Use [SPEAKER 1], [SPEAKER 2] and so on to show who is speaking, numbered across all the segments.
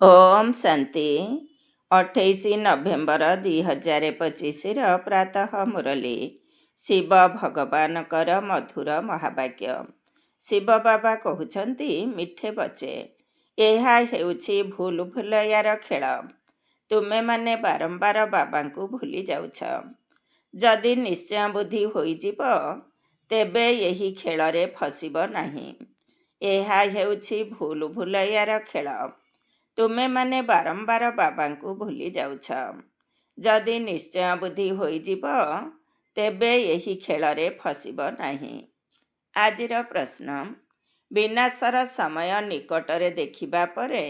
[SPEAKER 1] ଓମ୍ ଶାନ୍ତି। 28 November 2025 ପ୍ରାତଃ ମୁରଲୀ। ଶିବ ଭଗବାନଙ୍କର ମଧୁର ମହାବାକ୍ୟ। ଶିବ ବାବା କହୁଛନ୍ତି, ମିଠେ ବଚେ, ଏହା ହେଉଛି ଭୁଲ ଭୁଲୟାର ଖେଳ। ତୁମେମାନେ ବାରମ୍ବାର ବାବାଙ୍କୁ ଭୁଲି ଯାଉଛ। ଯଦି ନିଶ୍ଚୟ ବୁଦ୍ଧି ହୋଇଯିବ, ତେବେ ଏହି ଖେଳରେ ଫସିବ ନାହିଁ। ଏହା ହେଉଛି ଭୁଲ ଭୁଲୟାର ଖେଳ। ତୁମେମାନେ ବାରମ୍ବାର ବାବାଙ୍କୁ ଭୁଲି ଯାଉଛ। ଯଦି ନିଶ୍ଚୟ ବୁଦ୍ଧି ହୋଇଯିବ, ତେବେ ଏହି ଖେଳରେ ଫସିବ ନାହିଁ। ଆଜିର ପ୍ରଶ୍ନ, ବିନାଶର ସମୟ ନିକଟରେ ଦେଖିବା ପରେ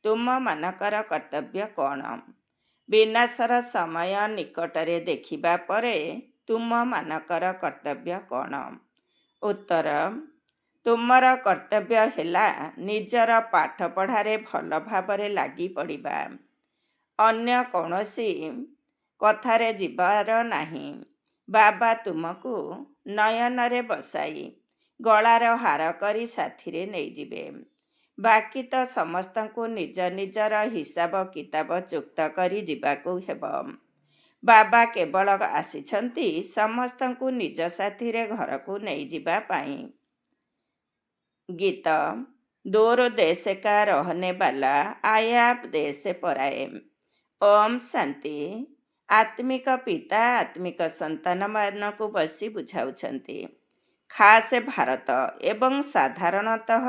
[SPEAKER 1] ତୁମମାନଙ୍କର କର୍ତ୍ତବ୍ୟ କ'ଣ? ବିନାଶର ସମୟ ନିକଟରେ ଦେଖିବା ପରେ ତୁମମାନଙ୍କର କର୍ତ୍ତବ୍ୟ କ'ଣ? ଉତ୍ତର, ତୁମର କର୍ତ୍ତବ୍ୟ ହେଲା ନିଜର ପାଠପଢ଼ାରେ ଭଲ ଭାବରେ ଲାଗି ପଡ଼ିବା। ଅନ୍ୟ କୌଣସି କଥାରେ ଯିବାର ନାହିଁ। ବାବା ତୁମକୁ ନୟନରେ ବସାଇ ଗଳାର ହାର କରି ସାଥିରେ ନେଇଯିବେ। ବାକି ତ ସମସ୍ତଙ୍କୁ ନିଜ ନିଜର ହିସାବ କିତାବ ଚୁକ୍ତ କରି ଯିବାକୁ ହେବ। ବାବା କେବଳ ଆସିଛନ୍ତି ସମସ୍ତଙ୍କୁ ନିଜ ସାଥିରେ ଘରକୁ ନେଇଯିବା ପାଇଁ। ଗୀତ। ଦୂର ଦେଶ କା ରହନେ ବାଲା ଆୟା ଦେଶ ପରାଏ। ଓମ୍ ଶାନ୍ତି। ଆତ୍ମିକ ପିତା ଆତ୍ମିକ ସନ୍ତାନମାନଙ୍କୁ ବସି ବୁଝାଉଛନ୍ତି। ଖାସ୍ ଭାରତ ଏବଂ ସାଧାରଣତଃ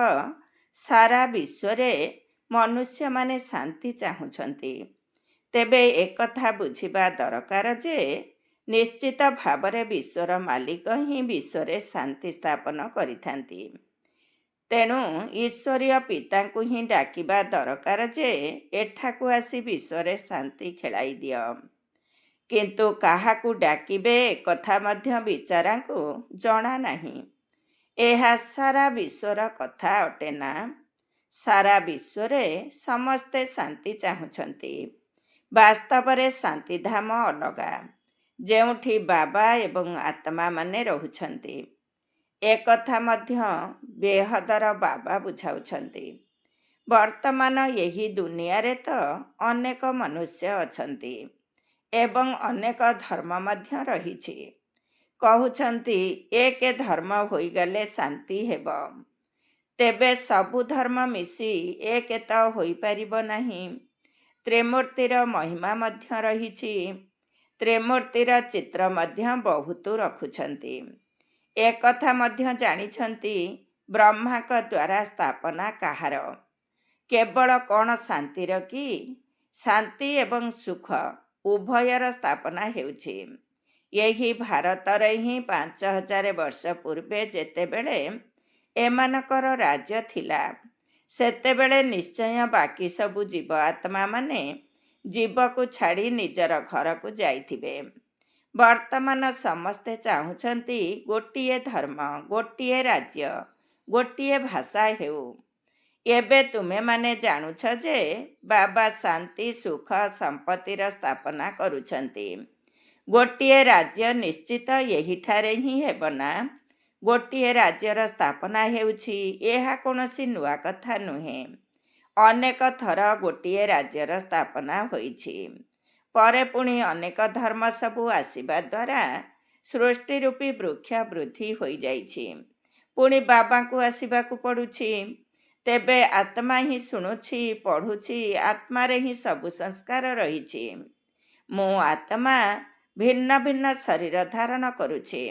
[SPEAKER 1] ସାରା ବିଶ୍ୱରେ ମନୁଷ୍ୟମାନେ ଶାନ୍ତି ଚାହୁଁଛନ୍ତି। ତେବେ ଏକଥା ବୁଝିବା ଦରକାର ଯେ ନିଶ୍ଚିତ ଭାବରେ ବିଶ୍ୱର ମାଲିକ ହିଁ ବିଶ୍ୱରେ ଶାନ୍ତି ସ୍ଥାପନ କରିଥାନ୍ତି। ତେଣୁ ଈଶ୍ୱରୀୟ ପିତାଙ୍କୁ ହିଁ ଡାକିବା ଦରକାର ଯେ ଏଠାକୁ ଆସି ବିଶ୍ୱରେ ଶାନ୍ତି ଖେଳାଇ ଦିଅ। କିନ୍ତୁ କାହାକୁ ଡାକିବେ ଏକଥା ମଧ୍ୟ ବିଚାରାଙ୍କୁ ଜଣା ନାହିଁ। ଏହା ସାରା ବିଶ୍ୱର କଥା ଅଟେ ନା? ସାରା ବିଶ୍ୱରେ ସମସ୍ତେ ଶାନ୍ତି ଚାହୁଁଛନ୍ତି। ବାସ୍ତବରେ ଶାନ୍ତିଧାମ ଅଲଗା, ଯେଉଁଠି ବାବା ଏବଂ ଆତ୍ମାମାନେ ରହୁଛନ୍ତି। ଏକଥା ମଧ୍ୟ ବେହଦର ବାବା ବୁଝାଉଛନ୍ତି। ବର୍ତ୍ତମାନ ଏହି ଦୁନିଆରେ ତ ଅନେକ ମନୁଷ୍ୟ ଅଛନ୍ତି ଏବଂ ଅନେକ ଧର୍ମ ମଧ୍ୟ ରହିଛି। କହୁଛନ୍ତି ଏକ ଧର୍ମ ହୋଇଗଲେ ଶାନ୍ତି ହେବ। ତେବେ ସବୁ ଧର୍ମ ମିଶି ଏକ ତ ହୋଇପାରିବ ନାହିଁ। ତ୍ରିମୂର୍ତ୍ତିର ମହିମା ମଧ୍ୟ ରହିଛି। ତ୍ରିମୂର୍ତ୍ତିର ଚିତ୍ର ମଧ୍ୟ ବହୁତ ରଖୁଛନ୍ତି। ଏକଥା ମଧ୍ୟ ଜାଣିଛନ୍ତି, ବ୍ରହ୍ମାଙ୍କ ଦ୍ୱାରା ସ୍ଥାପନା କାହାର? କେବଳ କ'ଣ ଶାନ୍ତିର କି? ଶାନ୍ତି ଏବଂ ସୁଖ ଉଭୟର ସ୍ଥାପନା ହେଉଛି। ଏହି ଭାରତରେ ହିଁ 5000 ବର୍ଷ ପୂର୍ବେ ଯେତେବେଳେ ଏମାନଙ୍କର ରାଜ୍ୟ ଥିଲା, ସେତେବେଳେ ନିଶ୍ଚୟ ବାକି ସବୁ ଜୀବ ଆତ୍ମାମାନେ ଜୀବକୁ ଛାଡ଼ି ନିଜର ଘରକୁ ଯାଇଥିବେ। ବର୍ତ୍ତମାନ ସମସ୍ତେ ଚାହୁଁଛନ୍ତି ଗୋଟିଏ ଧର୍ମ, ଗୋଟିଏ ରାଜ୍ୟ, ଗୋଟିଏ ଭାଷା ହେଉ। ଏବେ ତୁମେମାନେ ଜାଣୁଛ ଯେ ବାବା ଶାନ୍ତି ସୁଖ ସମ୍ପତ୍ତିର ସ୍ଥାପନା କରୁଛନ୍ତି। ଗୋଟିଏ ରାଜ୍ୟ ନିଶ୍ଚିତ ଏହିଠାରେ ହିଁ ହେବ ନା? ଗୋଟିଏ ରାଜ୍ୟର ସ୍ଥାପନା ହେଉଛି, ଏହା କୌଣସି ନୂଆ କଥା ନୁହେଁ। ଅନେକ ଥର ଗୋଟିଏ ରାଜ୍ୟର ସ୍ଥାପନା ହୋଇଛି। ପରେ ପୁଣି ଅନେକ ଧର୍ମ ସବୁ ଆସିବା ଦ୍ୱାରା ସୃଷ୍ଟି ରୂପୀ ବୃକ୍ଷ ବୃଦ୍ଧି ହୋଇଯାଇଛି। ପୁଣି ବାବାଙ୍କୁ ଆସିବାକୁ ପଡ଼ୁଛି। ତେବେ ଆତ୍ମା ହିଁ ଶୁଣୁଛି, ପଢ଼ୁଛି, ଆତ୍ମାରେ ହିଁ ସବୁ ସଂସ୍କାର ରହିଛି। ମୁଁ ଆତ୍ମା ଭିନ୍ନ ଭିନ୍ନ ଶରୀର ଧାରଣ କରୁଛି।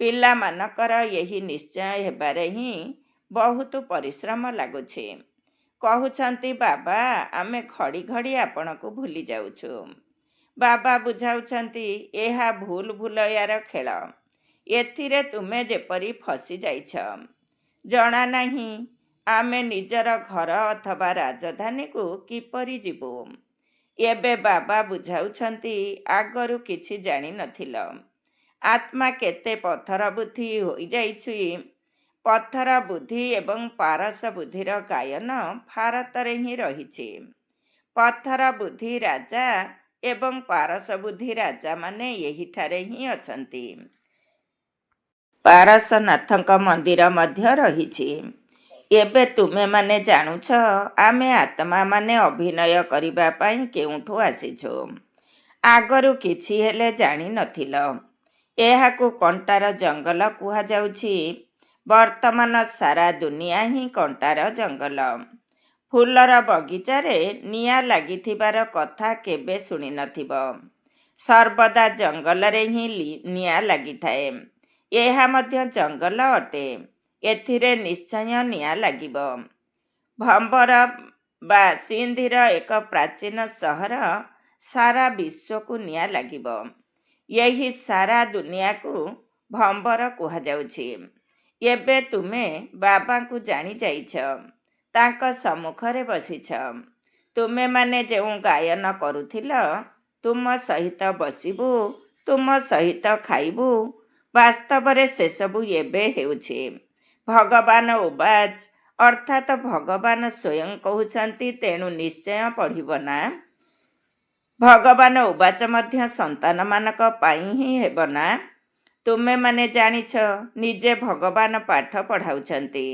[SPEAKER 1] ପିଲାମାନଙ୍କର ଏହି ନିଶ୍ଚୟ ହେବାରେ ହିଁ ବହୁତ ପରିଶ୍ରମ ଲାଗୁଛି। କହୁଛନ୍ତି, ବାବା ଆମେ ଘଡ଼ି ଘଡ଼ି ଆପଣଙ୍କୁ ଭୁଲି ଯାଉଛୁ। ବାବା ବୁଝାଉଛନ୍ତି, ଏହା ଭୁଲ ଭୁଲୟାର ଖେଳ। ଏଥିରେ ତୁମେ ଯେପରି ଫସି ଯାଇଛ। ଜଣା ନାହିଁ ଆମେ ନିଜର ଘର ଅଥବା ରାଜଧାନୀକୁ କିପରି ଯିବୁ। ଏବେ ବାବା ବୁଝାଉଛନ୍ତି, ଆଗରୁ କିଛି ଜାଣିନଥିଲ। ଆତ୍ମା କେତେ ପଥର ବୁଦ୍ଧି ହୋଇଯାଇଛି। ପଥର ବୁଦ୍ଧି ଏବଂ ପାରସ ବୁଦ୍ଧିର ଗାୟନ ଭାରତରେ ହିଁ ରହିଛି। ପଥର ବୁଦ୍ଧି ରାଜା ଏବଂ ପାରସ ବୁଦ୍ଧି ରାଜାମାନେ ଏହିଠାରେ ହିଁ ଅଛନ୍ତି। ପାରସନାଥଙ୍କ ମନ୍ଦିର ମଧ୍ୟ ରହିଛି। ଏବେ ତୁମେମାନେ ଜାଣୁଛ ଆମେ ଆତ୍ମାମାନେ ଅଭିନୟ କରିବା ପାଇଁ କେଉଁଠୁ ଆସିଛୁ। ଆଗରୁ କିଛି ହେଲେ ଜାଣିନଥିଲ। ଏହାକୁ କଣ୍ଟାର ଜଙ୍ଗଲ କୁହାଯାଉଛି। ବର୍ତ୍ତମାନ ସାରା ଦୁନିଆ ହିଁ କଣ୍ଟାର ଜଙ୍ଗଲ। ଫୁଲର ବଗିଚାରେ ନିଆଁ ଲାଗିଥିବାର କଥା କେବେ ଶୁଣିନଥିବ। ସର୍ବଦା ଜଙ୍ଗଲରେ ହିଁ ନିଆଁ ଲାଗିଥାଏ। ଏହା ମଧ୍ୟ ଜଙ୍ଗଲ ଅଟେ। ଏଥିରେ ନିଶ୍ଚୟ ନିଆଁ ଲାଗିବ। ଭମ୍ବର ବା ସିନ୍ଧିର ଏକ ପ୍ରାଚୀନ ସହର ସାରା ବିଶ୍ୱକୁ ନିଆଁ ଲାଗିବ। ଏହି ସାରା ଦୁନିଆକୁ ଭମ୍ବର କୁହାଯାଉଛି। ଏବେ ତୁମେ ବାବାଙ୍କୁ ଜାଣିଯାଇଛ। ତାଙ୍କ ସମ୍ମୁଖରେ ବସିଛ। ତୁମେମାନେ ଯେଉଁ ଗାୟନ କରୁଥିଲ, ତୁମ ସହିତ ବସିବୁ, ତୁମ ସହିତ ଖାଇବୁ, ବାସ୍ତବରେ ସେସବୁ ଏବେ ହେଉଛି। ଭଗବାନ ଉବାଚ ଅର୍ଥାତ୍ ଭଗବାନ ସ୍ୱୟଂ କହୁଛନ୍ତି, ତେଣୁ ନିଶ୍ଚୟ ପଢ଼ିବ ନା। ଭଗବାନ ଉବାଚ ମଧ୍ୟ ସନ୍ତାନମାନଙ୍କ ପାଇଁ ହିଁ ହେବ ନା। ତୁମେମାନେ ଜାଣିଛ ନିଜେ ଭଗବାନ ପାଠ ପଢ଼ାଉଛନ୍ତି।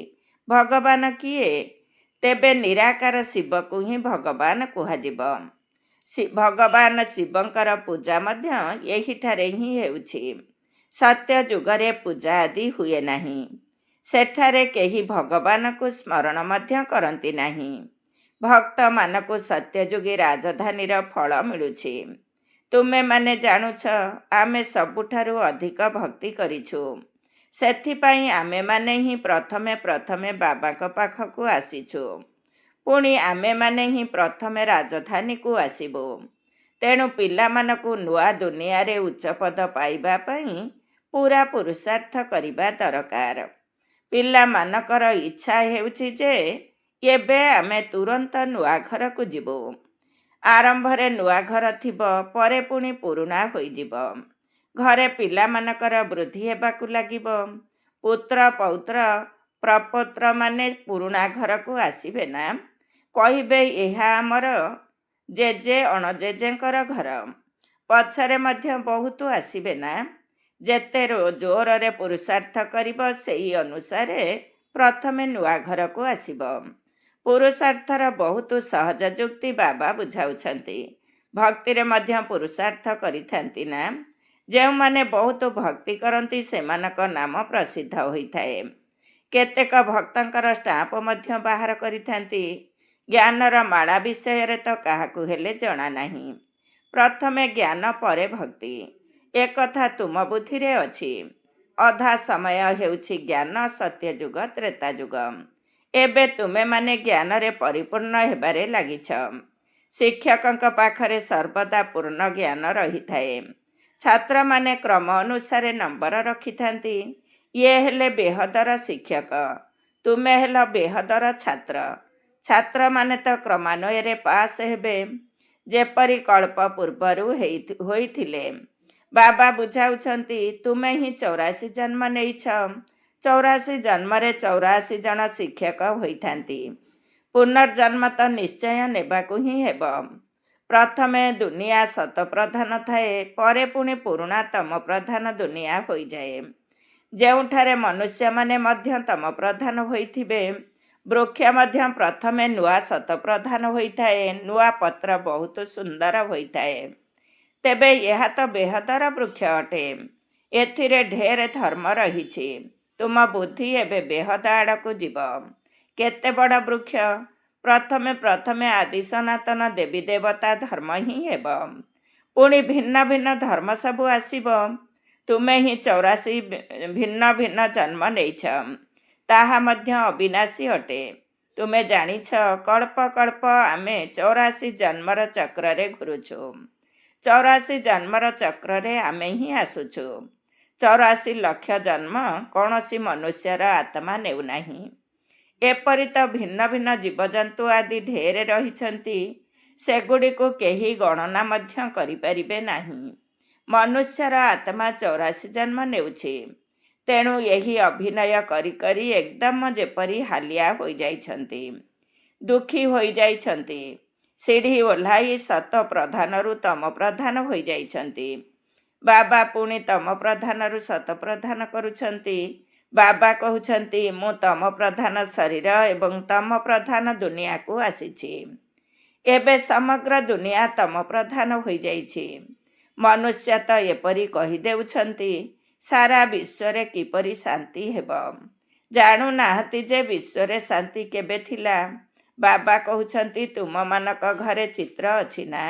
[SPEAKER 1] ଭଗବାନ କିଏ? ତେବେ ନିରାକାର ଶିବକୁ ହିଁ ଭଗବାନ କୁହାଯିବ। ଭଗବାନ ଶିବଙ୍କର ପୂଜା ମଧ୍ୟ ଏହିଠାରେ ହିଁ ହେଉଛି। ସତ୍ୟ ଯୁଗରେ ପୂଜା ଆଦି ହୁଏ ନାହିଁ। ସେଠାରେ କେହି ଭଗବାନଙ୍କୁ ସ୍ମରଣ ମଧ୍ୟ କରନ୍ତି ନାହିଁ। ଭକ୍ତମାନଙ୍କୁ ସତ୍ୟଯୁଗୀ ରାଜଧାନୀର ଫଳ ମିଳୁଛି। ତୁମେମାନେ ଜାଣୁଛ ଆମେ ସବୁଠାରୁ ଅଧିକ ଭକ୍ତି କରିଛୁ। ସେଥିପାଇଁ ଆମେମାନେ ହିଁ ପ୍ରଥମେ ବାବାଙ୍କ ପାଖକୁ ଆସିଛୁ। ପୁଣି ଆମେମାନେ ହିଁ ପ୍ରଥମେ ରାଜଧାନୀକୁ ଆସିବୁ। ତେଣୁ ପିଲାମାନଙ୍କୁ ନୂଆ ଦୁନିଆରେ ଉଚ୍ଚପଦ ପାଇବା ପାଇଁ ପୁରା ପୁରୁଷାର୍ଥ କରିବା ଦରକାର। ପିଲାମାନଙ୍କର ଇଚ୍ଛା ହେଉଛି ଯେ ଏବେ ଆମେ ତୁରନ୍ତ ନୂଆ ଘରକୁ ଯିବୁ। ଆରମ୍ଭରେ ନୂଆ ଘର ଥିବ, ପରେ ପୁଣି ପୁରୁଣା ହୋଇଯିବ। ଘରେ ପିଲାମାନଙ୍କର ବୃଦ୍ଧି ହେବାକୁ ଲାଗିବ। ପୁତ୍ର ପୌତ୍ର ପ୍ରପୌତ୍ରମାନେ ପୁରୁଣା ଘରକୁ ଆସିବେ ନା। କହିବେ ଏହା ଆମର ଜେଜେ ଅଣଜେଜେଙ୍କର ଘର। ପଛରେ ମଧ୍ୟ ବହୁତ ଆସିବେ ନା। ଯେତେ ଜୋରରେ ପୁରୁଷାର୍ଥ କରିବ, ସେହି ଅନୁସାରେ ପ୍ରଥମେ ନୂଆ ଘରକୁ ଆସିବ। ପୁରୁଷାର୍ଥର ବହୁତ ସହଜ ଯୁକ୍ତି ବାବା ବୁଝାଉଛନ୍ତି। ଭକ୍ତିରେ ମଧ୍ୟ ପୁରୁଷାର୍ଥ କରିଥାନ୍ତି ନା। ଯେଉଁମାନେ ବହୁତ ଭକ୍ତି କରନ୍ତି ସେମାନଙ୍କ ନାମ ପ୍ରସିଦ୍ଧ ହୋଇଥାଏ। କେତେକ ଭକ୍ତଙ୍କର ଷ୍ଟାମ୍ପ ମଧ୍ୟ ବାହାର କରିଥାନ୍ତି। ଜ୍ଞାନର ମାଳା ବିଷୟରେ ତ କାହାକୁ ହେଲେ ଜଣା ନାହିଁ। ପ୍ରଥମେ ଜ୍ଞାନ, ପରେ ଭକ୍ତି, ଏକଥା ତୁମ ବୁଦ୍ଧିରେ ଅଛି। ଅଧା ସମୟ ହେଉଛି ଜ୍ଞାନ, ସତ୍ୟଯୁଗ, ତ୍ରେତାଯୁଗ। ଏବେ ତୁମେମାନେ ଜ୍ଞାନରେ ପରିପୂର୍ଣ୍ଣ ହେବାରେ ଲାଗିଛ। ଶିକ୍ଷକଙ୍କ ପାଖରେ ସର୍ବଦା ପୂର୍ଣ୍ଣ ଜ୍ଞାନ ରହିଥାଏ। ଛାତ୍ରମାନେ କ୍ରମ ଅନୁସାରେ ନମ୍ବର ରଖିଥାନ୍ତି। ଇଏ ହେଲେ ବେହଦର ଶିକ୍ଷକ, ତୁମେ ହେଲ ବେହଦର ଛାତ୍ର। ଛାତ୍ରମାନେ ତ କ୍ରମାନ୍ୱୟରେ ପାସ୍ ହେବେ, ଯେପରି କଳ୍ପ ପୂର୍ବରୁ ହୋଇଥିଲେ। ବାବା ବୁଝାଉଛନ୍ତି, ତୁମେ ହିଁ 84 ଜନ୍ମ ନେଇଛ। 84 ଜନ୍ମରେ 84 ଜଣ ଶିକ୍ଷକ ହୋଇଥାନ୍ତି। ପୁନର୍ଜନ୍ମ ତ ନିଶ୍ଚୟ ନେବାକୁ ହିଁ ହେବ। ପ୍ରଥମେ ଦୁନିଆ ସତପ୍ରଧାନ ଥାଏ, ପରେ ପୁଣି ପୁରୁଣା ତମ ପ୍ରଧାନ ଦୁନିଆ ହୋଇଯାଏ। ଯେଉଁଠାରେ ମନୁଷ୍ୟମାନେ ମଧ୍ୟ ତମ ପ୍ରଧାନ ହୋଇଥିବେ, ବୃକ୍ଷ ମଧ୍ୟ ପ୍ରଥମେ ନୂଆ ସତପ୍ରଧାନ ହୋଇଥାଏ। ନୂଆ ପତ୍ର ବହୁତ ସୁନ୍ଦର ହୋଇଥାଏ। ତେବେ ଏହା ତ ବେହଦର ବୃକ୍ଷ ଅଟେ। ଏଥିରେ ଢେର ଧର୍ମ ରହିଛି। ତୁମ ବୁଦ୍ଧି ଏବେ ବେହଦ ଆଡ଼କୁ ଯିବ। କେତେ ବଡ଼ ବୃକ୍ଷ! ପ୍ରଥମେ ଆଦି ସନାତନ ଦେବୀ ଦେବତା ଧର୍ମ ହିଁ ହେବ। ପୁଣି ଭିନ୍ନ ଭିନ୍ନ ଧର୍ମ ସବୁ ଆସିବ। ତୁମେ ହିଁ 84 ଭିନ୍ନ ଭିନ୍ନ ଜନ୍ମ ନେଇଛ। ତାହା ମଧ୍ୟ ଅବିନାଶୀ ଅଟେ। ତୁମେ ଜାଣିଛ କଳ୍ପ କଳ୍ପ ଆମେ 84 ଜନ୍ମର ଚକ୍ରରେ ଘୁରୁଛୁ। 84 ଜନ୍ମର ଚକ୍ରରେ ଆମେ ହିଁ ଆସୁଛୁ। 84 ଲକ୍ଷ ଜନ୍ମ କୌଣସି ମନୁଷ୍ୟର ଆତ୍ମା ନେଉନାହିଁ। ଏପରି ତ ଭିନ୍ନ ଭିନ୍ନ ଜୀବଜନ୍ତୁ ଆଦି ଢେର ରହିଛନ୍ତି। ସେଗୁଡ଼ିକୁ କେହି ଗଣନା ମଧ୍ୟ କରିପାରିବେ ନାହିଁ। ମନୁଷ୍ୟର ଆତ୍ମା 84 ଜନ୍ମ ନେଉଛି। ତେଣୁ ଏହି ଅଭିନୟ କରି କରି ଏକଦମ ଯେପରି ହାଲିଆ ହୋଇଯାଇଛନ୍ତି, ଦୁଃଖୀ ହୋଇଯାଇଛନ୍ତି। ସିଢ଼ି ଓହ୍ଲାଇ ସତ ପ୍ରଧାନରୁ ତମ ପ୍ରଧାନ ହୋଇଯାଇଛନ୍ତି। ବାବା ପୁଣି ତମ ପ୍ରଧାନରୁ ସତ ପ୍ରଧାନ କରୁଛନ୍ତି। ବାବା କହୁଛନ୍ତି, ମୁଁ ତମ ପ୍ରଧାନ ଶରୀର ଏବଂ ତମ ପ୍ରଧାନ ଦୁନିଆକୁ ଆସିଛି। ଏବେ ସମଗ୍ର ଦୁନିଆ ତମ ପ୍ରଧାନ ହୋଇଯାଇଛି। ମନୁଷ୍ୟ ତ ଏପରି କହିଦେଉଛନ୍ତି, ସାରା ବିଶ୍ୱରେ କିପରି ଶାନ୍ତି ହେବ। ଜାଣୁନାହାନ୍ତି ଯେ ବିଶ୍ୱରେ ଶାନ୍ତି କେବେ ଥିଲା। ବାବା କହୁଛନ୍ତି, ତୁମମାନଙ୍କ ଘରେ ଚିତ୍ର ଅଛି ନା?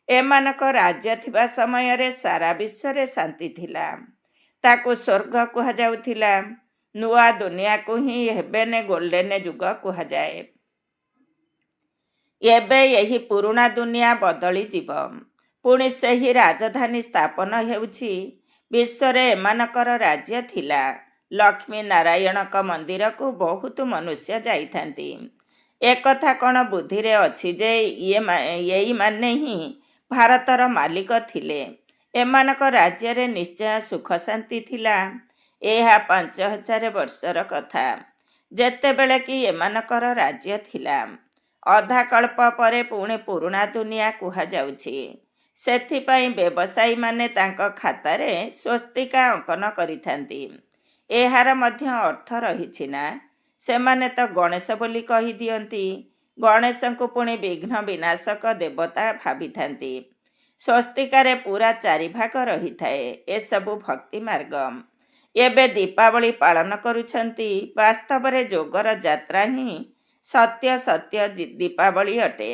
[SPEAKER 1] ଏମାନଙ୍କ ରାଜ୍ୟ ଥିବା ସମୟରେ ସାରା ବିଶ୍ୱରେ ଶାନ୍ତି ଥିଲା। ତାକୁ ସ୍ୱର୍ଗ କୁହାଯାଉଥିଲା। ନୂଆ ଦୁନିଆକୁ ହିଁ ହେବେନ ଗୋଲ୍ଡେନ ଯୁଗ କୁହାଯାଏ। ଏବେ ଏହି ପୁରୁଣା ଦୁନିଆ ବଦଳିଯିବ। ପୁଣି ସେହି ରାଜଧାନୀ ସ୍ଥାପନ ହେଉଛି। ବିଶ୍ୱରେ ଏମାନଙ୍କର ରାଜ୍ୟ ଥିଲା। ଲକ୍ଷ୍ମୀ ନାରାୟଣଙ୍କ ମନ୍ଦିରକୁ ବହୁତ ମନୁଷ୍ୟ ଯାଇଥାନ୍ତି। ଏକଥା କ'ଣ ବୁଦ୍ଧିରେ ଅଛି ଯେ ଏଇମାନେ ହିଁ ଭାରତର ମାଲିକ ଥିଲେ? ଏମାନଙ୍କ ରାଜ୍ୟରେ ନିଶ୍ଚୟ ସୁଖ ଶାନ୍ତି ଥିଲା। ଏହା 5000 ବର୍ଷର କଥା, ଯେତେବେଳେ କି ଏମାନଙ୍କର ରାଜ୍ୟ ଥିଲା। ଅଧାକଳ୍ପ ପରେ ପୁଣି ପୁରୁଣା ଦୁନିଆ କୁହାଯାଉଛି। ସେଥିପାଇଁ ବ୍ୟବସାୟୀମାନେ ତାଙ୍କ ଖାତାରେ ସ୍ୱସ୍ତିକା ଅଙ୍କନ କରିଥାନ୍ତି। ଏହାର ମଧ୍ୟ ଅର୍ଥ ରହିଛି ନା? ସେମାନେ ତ ଗଣେଶ ବୋଲି କହିଦିଅନ୍ତି। ଗଣେଶଙ୍କୁ ପୁଣି ବିଘ୍ନ ବିନାଶକ ଦେବତା ଭାବିଥାନ୍ତି। ସ୍ୱସ୍ତିକାରେ ପୁରା 4 ଭାଗ ରହିଥାଏ। ଏସବୁ ଭକ୍ତି ମାର୍ଗ। ଏବେ ଦୀପାବଳି ପାଳନ କରୁଛନ୍ତି। ବାସ୍ତବରେ ଯୋଗର ଯାତ୍ରା ହିଁ ସତ୍ୟ ଦୀପାବଳି ଅଟେ,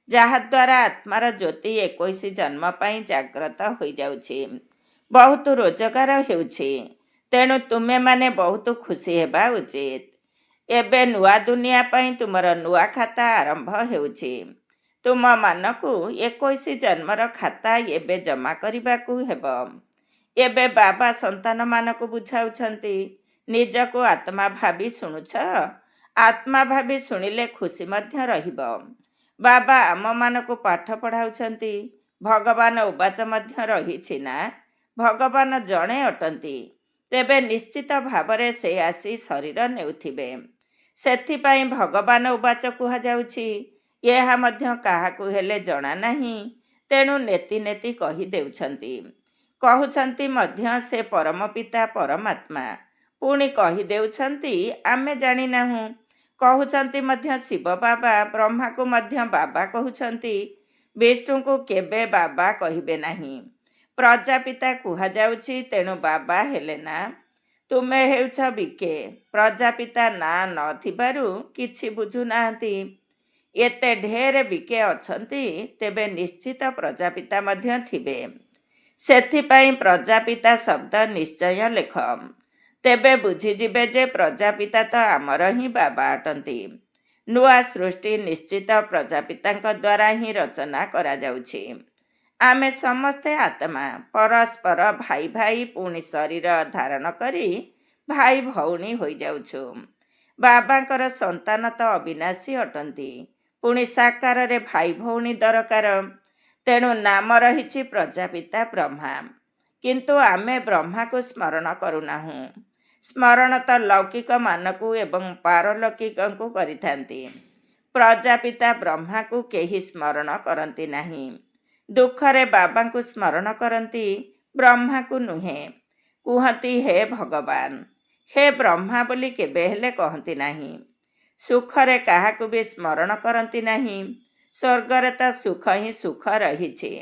[SPEAKER 1] ଯାହାଦ୍ୱାରା ଆତ୍ମାର ଜ୍ୟୋତି 21 ଜନ୍ମ ପାଇଁ ଜାଗ୍ରତ ହୋଇଯାଉଛି। ବହୁତ ରୋଜଗାର ହେଉଛି। ତେଣୁ ତୁମେମାନେ ବହୁତ ଖୁସି ହେବା ଉଚିତ। ଏବେ ନୂଆ ଦୁନିଆ ପାଇଁ ତୁମର ନୂଆ ଖାତା ଆରମ୍ଭ ହେଉଛି। ତୁମମାନଙ୍କୁ 21 ଜନ୍ମର ଖାତା ଏବେ ଜମା କରିବାକୁ ହେବ। ଏବେ ବାବା ସନ୍ତାନମାନଙ୍କୁ ବୁଝାଉଛନ୍ତି, ନିଜକୁ ଆତ୍ମା ଭାବି ଶୁଣୁଛ? ଆତ୍ମା ଭାବି ଶୁଣିଲେ ଖୁସି ମଧ୍ୟ ରହିବ। ବାବା ଆମମାନଙ୍କୁ ପାଠ ପଢ଼ାଉଛନ୍ତି। ଭଗବାନ ଉବାଚ ମଧ୍ୟ ରହିଛି ନା? ଭଗବାନ ଜଣେ ଅଟନ୍ତି। ତେବେ ନିଶ୍ଚିତ ଭାବରେ ସେ ଆସି ଶରୀର ନେଉଥିବେ। ସେଥିପାଇଁ ଭଗବାନ ଉବାଚ କୁହାଯାଉଛି। ଏହା ମଧ୍ୟ କାହାକୁ ହେଲେ ଜଣା ନାହିଁ। ତେଣୁ ନେତି ନେତି କହିଦେଉଛନ୍ତି। କହୁଛନ୍ତି ମଧ୍ୟ ସେ ପରମ ପିତା ପରମାତ୍ମା। ପୁଣି କହିଦେଉଛନ୍ତି ଆମେ ଜାଣିନାହୁଁ। କହୁଛନ୍ତି ମଧ୍ୟ ଶିବ ବାବା। ବ୍ରହ୍ମାକୁ ମଧ୍ୟ ବାବା କହୁଛନ୍ତି। ବିଷ୍ଣୁଙ୍କୁ କେବେ ବାବା କହିବେ ନାହିଁ। ପ୍ରଜାପିତା କୁହାଯାଉଛି, ତେଣୁ ବାବା ହେଲେ ନା? ତୁମେ ହେଉଛ ବିକେ। ପ୍ରଜାପିତା ନାଁ ନଥିବାରୁ କିଛି ବୁଝୁନାହାନ୍ତି। ଏତେ ଢେର ବିକେ ଅଛନ୍ତି, ତେବେ ନିଶ୍ଚିତ ପ୍ରଜାପିତା ମଧ୍ୟ ଥିବେ। ସେଥିପାଇଁ ପ୍ରଜାପିତା ଶବ୍ଦ ନିଶ୍ଚୟ ଲେଖ। ତେବେ ବୁଝିଯିବେ ଯେ ପ୍ରଜାପିତା ତ ଆମର ହିଁ ବାବା ଅଟନ୍ତି। ନୂଆ ସୃଷ୍ଟି ନିଶ୍ଚିତ ପ୍ରଜାପିତାଙ୍କ ଦ୍ୱାରା ହିଁ ରଚନା କରାଯାଉଛି। ଆମେ ସମସ୍ତେ ଆତ୍ମା। ପରସ୍ପର ଭାଇ ଭାଇ ପୁଣି ଶରୀର ଧାରଣ କରି ଭାଇ ଭଉଣୀ ହୋଇଯାଉଛୁ। ବାବାଙ୍କର ସନ୍ତାନ ତ ଅବିନାଶୀ ଅଟନ୍ତି। ପୁଣି ସାକାରରେ ଭାଇ ଭଉଣୀ ଦରକାର। ତେଣୁ ନାମ ରହିଛି ପ୍ରଜାପିତା ବ୍ରହ୍ମା। କିନ୍ତୁ ଆମେ ବ୍ରହ୍ମାକୁ ସ୍ମରଣ କରୁନାହୁଁ। ସ୍ମରଣ ତ ଲୌକିକ ମାନଙ୍କୁ ଏବଂ ପାରଲୌକିକଙ୍କୁ କରିଥାନ୍ତି। ପ୍ରଜାପିତା ବ୍ରହ୍ମାକୁ କେହି ସ୍ମରଣ କରନ୍ତି ନାହିଁ। ଦୁଃଖରେ ବାବାଙ୍କୁ ସ୍ମରଣ କରନ୍ତି, ବ୍ରହ୍ମାକୁ ନୁହେଁ। କୁହନ୍ତି ହେ ଭଗବାନ, ହେ ବ୍ରହ୍ମା ବୋଲି କେବେ ହେଲେ କହନ୍ତି ନାହିଁ। ସୁଖରେ କାହାକୁ ବି ସ୍ମରଣ କରନ୍ତି ନାହିଁ। ସ୍ୱର୍ଗରେ ତ ସୁଖ ହିଁ ସୁଖ ରହିଛି।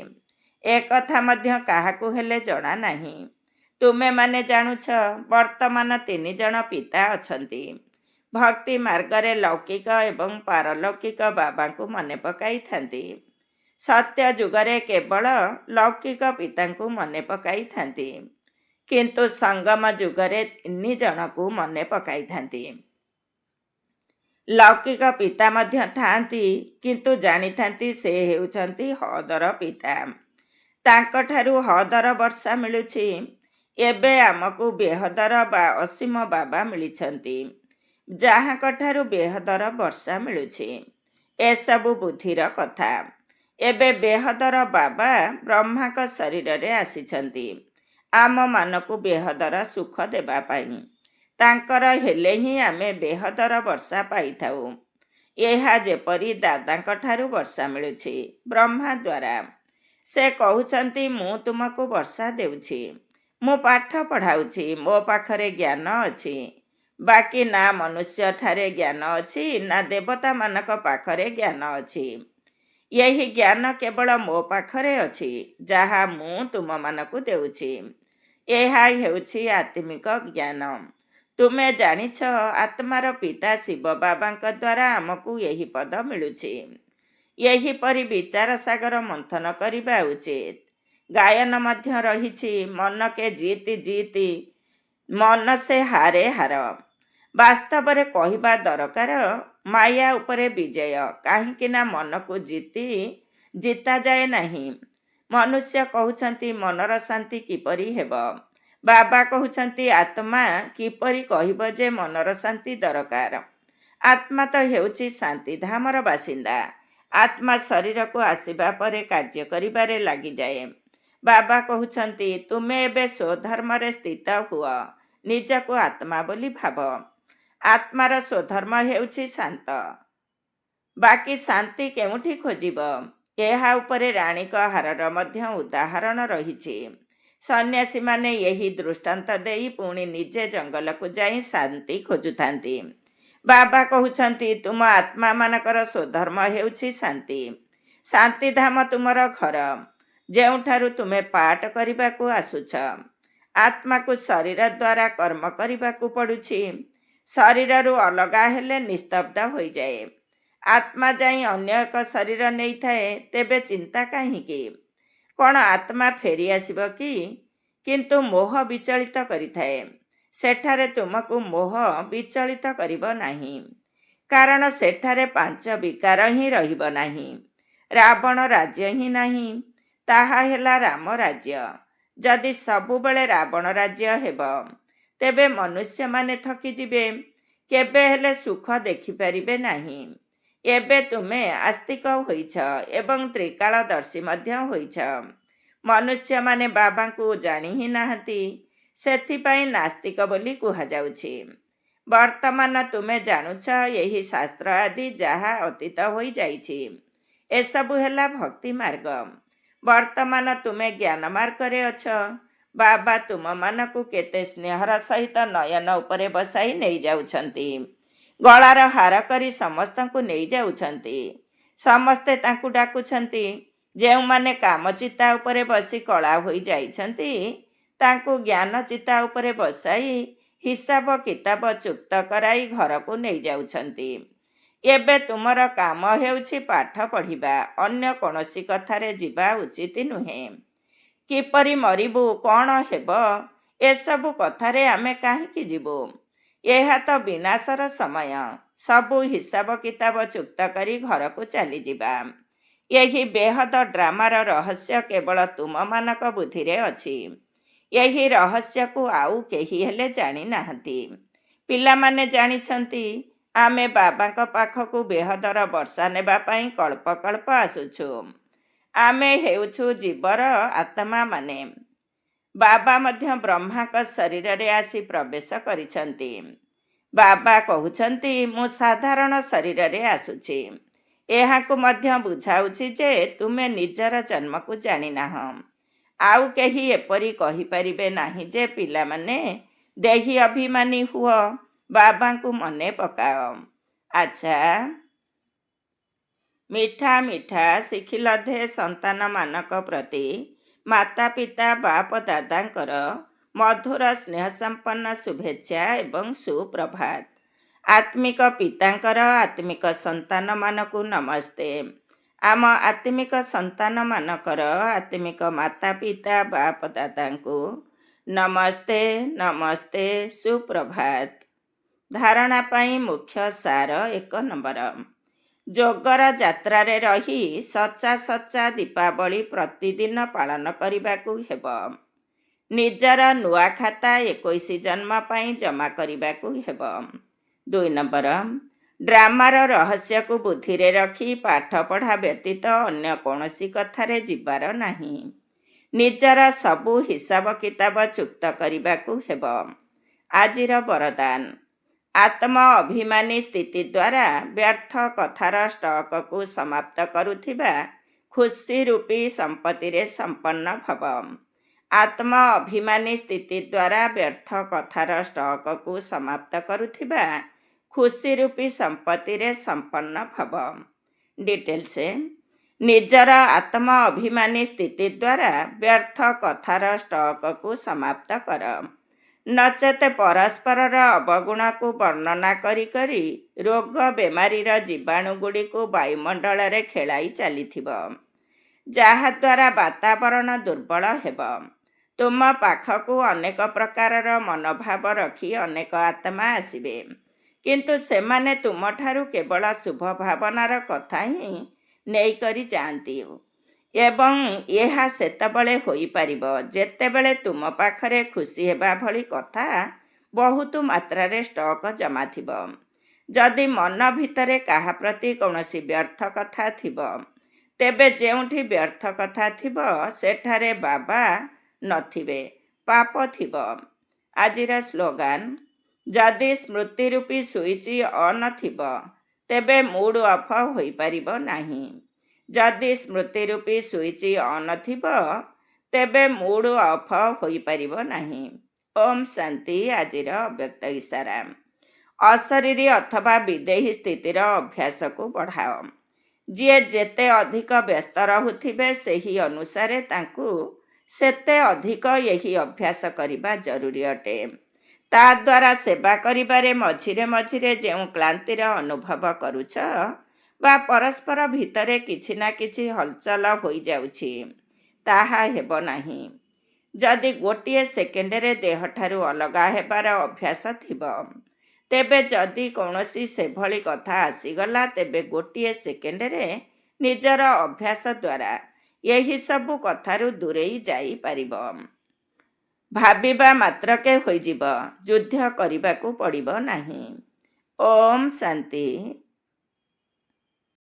[SPEAKER 1] ଏକଥା ମଧ୍ୟ କାହାକୁ ହେଲେ ଜଣା ନାହିଁ। ତୁମେମାନେ ଜାଣୁଛ, ବର୍ତ୍ତମାନ 3 ଜଣ ପିତା ଅଛନ୍ତି। ଭକ୍ତି ମାର୍ଗରେ ଲୌକିକ ଏବଂ ପାରଲୌକିକ ବାବାଙ୍କୁ ମନେ ପକାଇଥାନ୍ତି। ସତ୍ୟ ଯୁଗରେ କେବଳ ଲୌକିକ ପିତାଙ୍କୁ ମନେ ପକାଇଥାନ୍ତି। କିନ୍ତୁ ସଙ୍ଗମ ଯୁଗରେ 3 ଜଣଙ୍କୁ ମନେ ପକାଇଥାନ୍ତି। ଲୌକିକ ପିତା ମଧ୍ୟ ଥାଆନ୍ତି, କିନ୍ତୁ ଜାଣିଥାନ୍ତି ସେ ହେଉଛନ୍ତି ହଦର ପିତା। ତାଙ୍କଠାରୁ ହଦର ବର୍ଷା ମିଳୁଛି। ଏବେ ଆମକୁ ବେହଦର ବା ଅସୀମ ବାବା ମିଳିଛନ୍ତି, ଯାହାଙ୍କଠାରୁ ବେହଦର ବର୍ଷା ମିଳୁଛି। ଏସବୁ ବୁଦ୍ଧିର କଥା। ଏବେ ବେହଦର ବାବା ବ୍ରହ୍ମାଙ୍କ ଶରୀରରେ ଆସିଛନ୍ତି ଆମମାନଙ୍କୁ ବେହଦର ସୁଖ ଦେବା ପାଇଁ। ତାଙ୍କର ହେଲେ ହିଁ ଆମେ ବେହଦର ବର୍ଷା ପାଇଥାଉ। ଏହା ଯେପରି ଦାଦାଙ୍କଠାରୁ ବର୍ଷା ମିଳୁଛି ବ୍ରହ୍ମା ଦ୍ୱାରା। ସେ କହୁଛନ୍ତି, ମୁଁ ତୁମକୁ ବର୍ଷା ଦେଉଛି। ମୁଁ ପାଠ ପଢ଼ାଉଛି, ମୋ ପାଖରେ ଜ୍ଞାନ ଅଛି। ବାକି ନା ମନୁଷ୍ୟଠାରେ ଜ୍ଞାନ ଅଛି, ନା ଦେବତାମାନଙ୍କ ପାଖରେ ଜ୍ଞାନ ଅଛି। ଏହି ଜ୍ଞାନ କେବଳ ମୋ ପାଖରେ ଅଛି, ଯାହା ମୁଁ ତୁମମାନଙ୍କୁ ଦେଉଛି। ଏହା ହେଉଛି ଆତ୍ମିକ ଜ୍ଞାନ। ତୁମେ ଜାଣିଛ, ଆତ୍ମାର ପିତା ଶିବ ବାବାଙ୍କ ଦ୍ୱାରା ଆମକୁ ଏହି ପଦ ମିଳୁଛି। ଏହିପରି ବିଚାର ସାଗର ମନ୍ଥନ କରିବା ଉଚିତ। ଗାୟନ ମଧ୍ୟ ରହିଛି, ମନ କେ ଜିତି ଜିତି ମନ ସେ ହାରେ ହାର। ବାସ୍ତବରେ କହିବା ଦରକାର, ମାୟା ଉପରେ ବିଜୟ, କାହିଁକି ନା ମନକୁ ଜିତାଯାଏ ନାହିଁ। ମନୁଷ୍ୟ କହୁଛନ୍ତି ମନର ଶାନ୍ତି କିପରି ହେବ। ବାବା କହୁଛନ୍ତି ଆତ୍ମା କିପରି କହିବ ଯେ ମନର ଶାନ୍ତି ଦରକାର। ଆତ୍ମା ତ ହେଉଛି ଶାନ୍ତିଧାମର ବାସିନ୍ଦା। ଆତ୍ମା ଶରୀରକୁ ଆସିବା ପରେ କାର୍ଯ୍ୟ କରିବାରେ ଲାଗିଯାଏ। ବାବା କହୁଛନ୍ତି ତୁମେ ଏବେ ସ୍ୱଧର୍ମରେ ସ୍ଥିତ ହୁଅ, ନିଜକୁ ଆତ୍ମା ବୋଲି ଭାବ। ଆତ୍ମାର ସ୍ୱଧର୍ମ ହେଉଛି ଶାନ୍ତ। ବାକି ଶାନ୍ତି କେଉଁଠି ଖୋଜିବ? ଏହା ଉପରେ ରାଣୀଙ୍କ ହାରର ମଧ୍ୟ ଉଦାହରଣ ରହିଛି। ସନ୍ନ୍ୟାସୀମାନେ ଏହି ଦୃଷ୍ଟାନ୍ତ ଦେଇ ପୁଣି ନିଜେ ଜଙ୍ଗଲକୁ ଯାଇ ଶାନ୍ତି ଖୋଜୁଥାନ୍ତି। ବାବା କହୁଛନ୍ତି ତୁମ ଆତ୍ମାମାନଙ୍କର ସ୍ୱଧର୍ମ ହେଉଛି ଶାନ୍ତି। ଶାନ୍ତିଧାମ ତୁମର ଘର, ଯେଉଁଠାରୁ ତୁମେ ପାଠ କରିବାକୁ ଆସୁଛ। ଆତ୍ମାକୁ ଶରୀର ଦ୍ୱାରା କର୍ମ କରିବାକୁ ପଡ଼ୁଛି। ଶରୀରରୁ ଅଲଗା ହେଲେ ନିସ୍ତବ୍ଧ ହୋଇଯାଏ। ଆତ୍ମା ଯାଇ ଅନ୍ୟ ଏକ ଶରୀର ନେଇଥାଏ, ତେବେ ଚିନ୍ତା କାହିଁକି? କ'ଣ ଆତ୍ମା ଫେରି ଆସିବ କି? କିନ୍ତୁ ମୋହ ବିଚଳିତ କରିଥାଏ। ସେଠାରେ ତୁମକୁ ମୋହ ବିଚଳିତ କରିବ ନାହିଁ, କାରଣ ସେଠାରେ ପାଞ୍ଚ ବିକାର ହିଁ ରହିବ ନାହିଁ। ରାବଣ ରାଜ୍ୟ ହିଁ ନାହିଁ, ତାହା ହେଲା ରାମ ରାଜ୍ୟ। ଯଦି ସବୁବେଳେ ରାବଣ ରାଜ୍ୟ ହେବ, ତେବେ ମନୁଷ୍ୟମାନେ ଥକିଯିବେ, କେବେ ହେଲେ ସୁଖ ଦେଖିପାରିବେ ନାହିଁ। ଏବେ ତୁମେ ଆସ୍ତିକ ହୋଇଛ ଏବଂ ତ୍ରିକାଳଦର୍ଶୀ ମଧ୍ୟ ହୋଇଛ। ମନୁଷ୍ୟମାନେ ବାବାଙ୍କୁ ଜାଣି ହିଁ ନାହାନ୍ତି, ସେଥିପାଇଁ ନାସ୍ତିକ ବୋଲି କୁହାଯାଉଛି। ବର୍ତ୍ତମାନ ତୁମେ ଜାଣୁଛ ଏହି ଶାସ୍ତ୍ର ଆଦି ଯାହା ଅତୀତ ହୋଇଯାଇଛି, ଏସବୁ ହେଲା ଭକ୍ତି ମାର୍ଗ। ବର୍ତ୍ତମାନ ତୁମେ ଜ୍ଞାନ ମାର୍ଗରେ ଅଛ। ବାବା ତୁମମାନଙ୍କୁ କେତେ ସ୍ନେହର ସହିତ ନୟନ ଉପରେ ବସାଇ ନେଇଯାଉଛନ୍ତି। ଗଳାର ହାର କରି ସମସ୍ତଙ୍କୁ ନେଇଯାଉଛନ୍ତି। ସମସ୍ତେ ତାଙ୍କୁ ଡାକୁଛନ୍ତି। ଯେଉଁମାନେ କାମଚିତା ଉପରେ ବସି କଳା ହୋଇଯାଇଛନ୍ତି, ତାଙ୍କୁ ଜ୍ଞାନ ଚିତା ଉପରେ ବସାଇ ହିସାବ କିତାବ ଚୁକ୍ତ କରାଇ ଘରକୁ ନେଇଯାଉଛନ୍ତି। ଏବେ ତୁମର କାମ ହେଉଛି ପାଠ ପଢ଼ିବା, ଅନ୍ୟ କୌଣସି କଥାରେ ଯିବା ଉଚିତ ନୁହେଁ। କିପରି ମରିବୁ, କ'ଣ ହେବ, ଏସବୁ କଥାରେ ଆମେ କାହିଁକି ଯିବୁ? ଏହା ତ ବିନାଶର ସମୟ। ସବୁ ହିସାବ କିତାବ ଚୁକ୍ତ କରି ଘରକୁ ଚାଲିଯିବା। ଏହି ବେହଦ ଡ୍ରାମାର ରହସ୍ୟ କେବଳ ତୁମମାନଙ୍କ ବୁଦ୍ଧିରେ ଅଛି। ଏହି ରହସ୍ୟକୁ ଆଉ କେହି ହେଲେ ଜାଣିନାହାନ୍ତି। ପିଲାମାନେ ଜାଣିଛନ୍ତି। ଆମେ ବାବାଙ୍କ ପାଖକୁ ବେହଦର ବର୍ଷା ନେବା ପାଇଁ କଳ୍ପ କଳ୍ପ ଆସୁଛୁ। ଆମେ ହେଉଛୁ ଜୀବର ଆତ୍ମାମାନେ। ବାବା ମଧ୍ୟ ବ୍ରହ୍ମାଙ୍କ ଶରୀରରେ ଆସି ପ୍ରବେଶ କରିଛନ୍ତି। ବାବା କହୁଛନ୍ତି ମୁଁ ସାଧାରଣ ଶରୀରରେ ଆସୁଛି। ଏହାକୁ ମଧ୍ୟ ବୁଝାଉଛି ଯେ ତୁମେ ନିଜର ଜନ୍ମକୁ ଜାଣିନାହଁ। ଆଉ କେହି ଏପରି କହିପାରିବେ ନାହିଁ ଯେ ପିଲାମାନେ ଦେହୀ ଅଭିମାନୀ ହୁଅ, ବାବାଙ୍କୁ ମନେ ପକାଅ। ଆଚ୍ଛା, ମିଠା ମିଠା ଶିଖିଲଧେ ସନ୍ତାନମାନଙ୍କ ପ୍ରତି ମାତା ପିତା ବାପ ଦାଦାଙ୍କର ମଧୁର ସ୍ନେହ ସମ୍ପନ୍ନ ଶୁଭେଚ୍ଛା ଏବଂ ସୁପ୍ରଭାତ। ଆତ୍ମିକ ପିତାଙ୍କର ଆତ୍ମିକ ସନ୍ତାନମାନଙ୍କୁ ନମସ୍ତେ। ଆମ ଆତ୍ମିକ ସନ୍ତାନମାନଙ୍କର ଆତ୍ମିକ ମାତା ପିତା ବାପ ଦାଦାଙ୍କୁ ନମସ୍ତେ ନମସ୍ତେ, ସୁପ୍ରଭାତ। ଧାରଣା ପାଇଁ ମୁଖ୍ୟ ସାର 1 ନମ୍ବର। ଯୋଗର ଯାତ୍ରାରେ ରହି ସଚା ସଚା ଦୀପାବଳି ପ୍ରତିଦିନ ପାଳନ କରିବାକୁ ହେବ। ନିଜର ନୂଆ ଖାତା 21 ଜନ୍ମ ପାଇଁ ଜମା କରିବାକୁ ହେବ। 2 ନମ୍ବର, ଡ୍ରାମାର ରହସ୍ୟକୁ ବୁଦ୍ଧିରେ ରଖି ପାଠ ପଢ଼ା ବ୍ୟତୀତ ଅନ୍ୟ କୌଣସି କଥାରେ ଯିବାର ନାହିଁ। ନିଜର ସବୁ ହିସାବ କିତାବ ଚୁକ୍ତ କରିବାକୁ ହେବ। ଆଜିର ବରଦାନ, ଆତ୍ମ ଅଭିମାନୀ ସ୍ଥିତି ଦ୍ୱାରା ବ୍ୟର୍ଥ କଥାର ଷ୍ଟକକୁ ସମାପ୍ତ କରୁଥିବା ଖୁସି ରୂପୀ ସମ୍ପତ୍ତିରେ ସମ୍ପନ୍ନ ଭବ। ଆତ୍ମ ଅଭିମାନୀ ସ୍ଥିତି ଦ୍ୱାରା ବ୍ୟର୍ଥ କଥାର ଷ୍ଟକକୁ ସମାପ୍ତ କରୁଥିବା ଖୁସି ରୂପୀ ସମ୍ପତ୍ତିରେ ସମ୍ପନ୍ନ ଭବ। ଡିଟେଲ୍ସ: ନିଜର ଆତ୍ମ ଅଭିମାନୀ ସ୍ଥିତି ଦ୍ୱାରା ବ୍ୟର୍ଥ କଥାର ଷ୍ଟକକୁ ସମାପ୍ତ କର, ନଚେତ୍ ପରସ୍ପରର ଅବଗୁଣକୁ ବର୍ଣ୍ଣନା କରି କରି ରୋଗ ବେମାରୀର ଜୀବାଣୁଗୁଡ଼ିକୁ ବାୟୁମଣ୍ଡଳରେ ଖେଳାଇ ଚାଲିଥିବ, ଯାହାଦ୍ୱାରା ବାତାବରଣ ଦୁର୍ବଳ ହେବ। ତୁମ ପାଖକୁ ଅନେକ ପ୍ରକାରର ମନୋଭାବ ରଖି ଅନେକ ଆତ୍ମା ଆସିବେ, କିନ୍ତୁ ସେମାନେ ତୁମଠାରୁ କେବଳ ଶୁଭ ଭାବନାର କଥା ହିଁ ନେଇକରି ଯାଆନ୍ତି, ଏବଂ ଏହା ସେତେବେଳେ ହୋଇପାରିବ ଯେତେବେଳେ ତୁମ ପାଖରେ ଖୁସି ହେବା ଭଳି କଥା ବହୁତ ମାତ୍ରାରେ ଷ୍ଟକ୍ ଜମା ଥିବ। ଯଦି ମନ ଭିତରେ କାହା ପ୍ରତି କୌଣସି ବ୍ୟର୍ଥ କଥା ଥିବ, ତେବେ ଯେଉଁଠି ବ୍ୟର୍ଥ କଥା ଥିବ ସେଠାରେ ବାବା ନଥିବେ, ପାପ ଥିବ। ଆଜିର ସ୍ଲୋଗାନ: ଯଦି ସ୍ମୃତି ରୂପୀ ସୁଇଚ୍ ଅନ୍ ଥିବ, ତେବେ ମୁଡ୍ ଅଫ୍ ହୋଇପାରିବ ନାହିଁ। ଯଦି ସ୍ମୃତି ରୂପୀ ସୁଇଚ୍ ଅନ୍ ଥିବ, ତେବେ ମୁଡ୍ ଅଫ୍ ହୋଇପାରିବ ନାହିଁ। ଓମ୍ ଶାନ୍ତି। ଆଜିର ଅବ୍ୟକ୍ତ ଇଶାରା: ଅଶରୀରୀ ଅଥବା ବିଦେହୀ ସ୍ଥିତିର ଅଭ୍ୟାସକୁ ବଢ଼ାଅ। ଯିଏ ଯେତେ ଅଧିକ ବ୍ୟସ୍ତ ରହୁଥିବେ, ସେହି ଅନୁସାରେ ତାଙ୍କୁ ସେତେ ଅଧିକ ଏହି ଅଭ୍ୟାସ କରିବା ଜରୁରୀ ଅଟେ। ତାଦ୍ୱାରା ସେବା କରିବାରେ ମଝିରେ ମଝିରେ ଯେଉଁ କ୍ଳାନ୍ତିର ଅନୁଭବ କରୁଛ ବା ପରସ୍ପର ଭିତରେ କିଛି ନା କିଛି ହଲଚଲ ହୋଇଯାଉଛି, ତାହା ହେବ ନାହିଁ। ଯଦି ଗୋଟିଏ ସେକେଣ୍ଡରେ ଦେହଠାରୁ ଅଲଗା ହେବାର ଅଭ୍ୟାସ ଥିବ, ତେବେ ଯଦି କୌଣସି ସେଭଳି କଥା ଆସିଗଲା, ତେବେ ଗୋଟିଏ ସେକେଣ୍ଡରେ ନିଜର ଅଭ୍ୟାସ ଦ୍ୱାରା ଏହିସବୁ କଥାରୁ ଦୂରେଇ ଯାଇପାରିବ। ଭାବିବା ମାତ୍ରକେ ହୋଇଯିବ, ଯୁଦ୍ଧ କରିବାକୁ ପଡ଼ିବ ନାହିଁ। ଓମ୍ ଶାନ୍ତି।